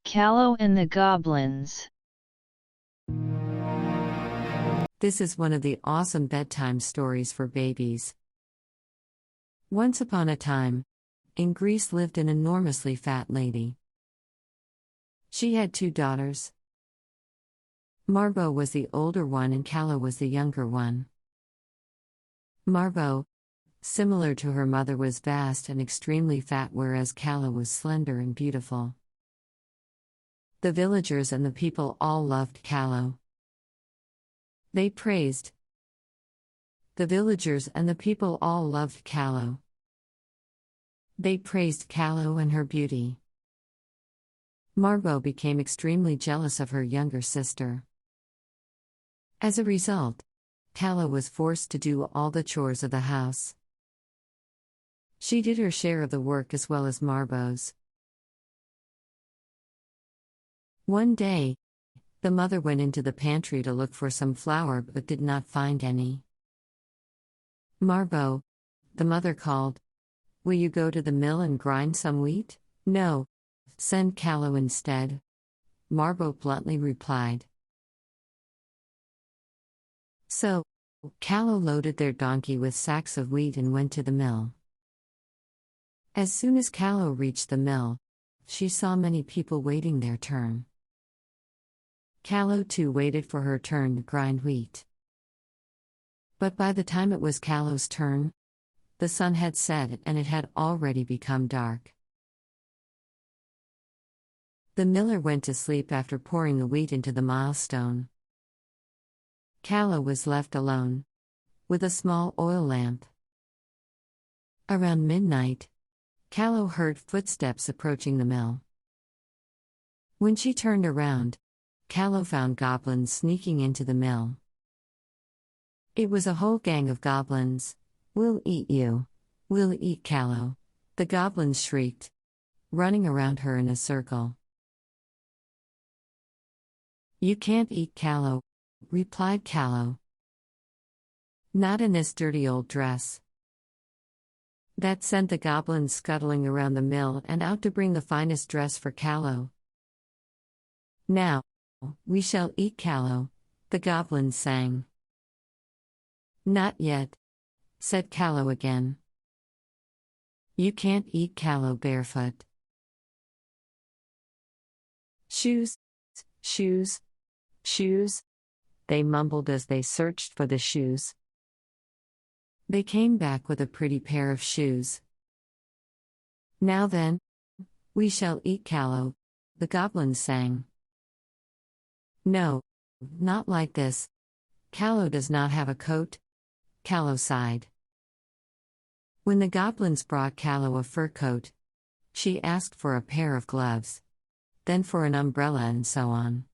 Kallo and the Goblins. This is one of the awesome bedtime stories for babies. Once upon a time, in Greece lived an enormously fat lady. She had 2 daughters. Marbo was the older one and Kallo was the younger one. Marbo, similar to her mother, was vast and extremely fat, whereas Kallo was slender and beautiful. The villagers and the people all loved Kallo. They praised. The villagers and the people all loved Kallo. They praised Kallo and her beauty. Marbo became extremely jealous of her younger sister. As a result, Kallo was forced to do all the chores of the house. She did her share of the work as well as Marbo's. One day, the mother went into the pantry to look for some flour but did not find any. "Marbo," the mother called, "will you go to the mill and grind some wheat?" "No, send Kallo instead," Marbo bluntly replied. So, Kallo loaded their donkey with sacks of wheat and went to the mill. As soon as Kallo reached the mill, she saw many people waiting their turn. Kallo too waited for her turn to grind wheat. But by the time it was Kallo's turn, the sun had set and it had already become dark. The miller went to sleep after pouring the wheat into the millstone. Kallo was left alone, with a small oil lamp. Around midnight, Kallo heard footsteps approaching the mill. When she turned around, Kallo found goblins sneaking into the mill. It was a whole gang of goblins. "We'll eat you. We'll eat Kallo," the goblins shrieked, running around her in a circle. "You can't eat Kallo," replied Kallo. "Not in this dirty old dress." That sent the goblins scuttling around the mill and out to bring the finest dress for Kallo. "Now, we shall eat Kallo," the goblins sang. "Not yet," said Kallo again. "You can't eat Kallo barefoot." "Shoes, shoes, shoes," they mumbled as they searched for the shoes. They came back with a pretty pair of shoes. "Now then, we shall eat Kallo," the goblins sang. "No, not like this. Kallo does not have a coat," Kallo sighed. When the goblins brought Kallo a fur coat, she asked for a pair of gloves, then for an umbrella and so on.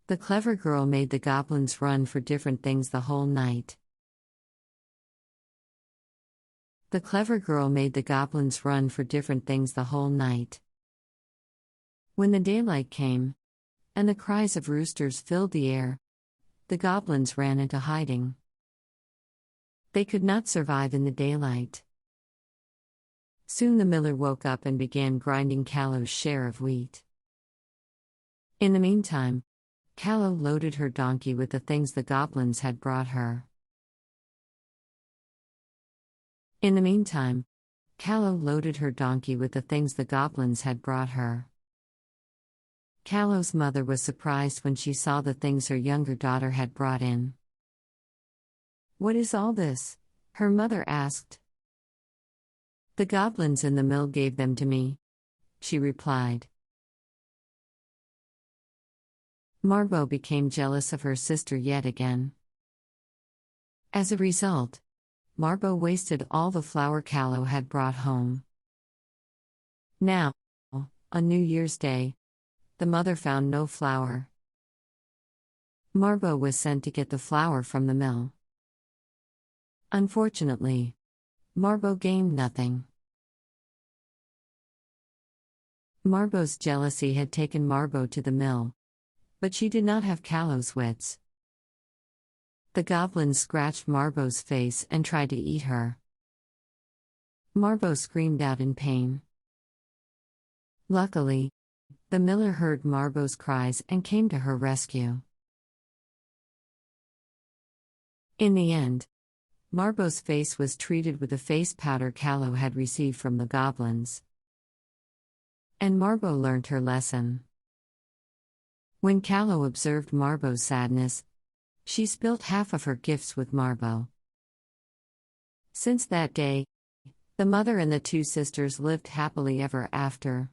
The clever girl made the goblins run for different things the whole night. The clever girl made the goblins run for different things the whole night. When the daylight came, and the cries of roosters filled the air, the goblins ran into hiding. They could not survive in the daylight. Soon the miller woke up and began grinding Kallo's share of wheat. In the meantime, Kallo loaded her donkey with the things the goblins had brought her. In the meantime, Kallo loaded her donkey with the things the goblins had brought her. Kallo's mother was surprised when she saw the things her younger daughter had brought in. "What is all this?" her mother asked. "The goblins in the mill gave them to me," she replied. Marbo became jealous of her sister yet again. As a result, Marbo wasted all the flour Kallo had brought home. Now, on New Year's Day, the mother found no flour. Marbo was sent to get the flour from the mill. Unfortunately, Marbo gained nothing. Marbo's jealousy had taken Marbo to the mill, but she did not have Kallo's wits. The goblins scratched Marbo's face and tried to eat her. Marbo screamed out in pain. Luckily, The miller heard Marbo's cries and came to her rescue. In the end, Marbo's face was treated with the face powder Kallo had received from the goblins. And Marbo learned her lesson. When Kallo observed Marbo's sadness, she spilt half of her gifts with Marbo. Since that day, the mother and the two sisters lived happily ever after.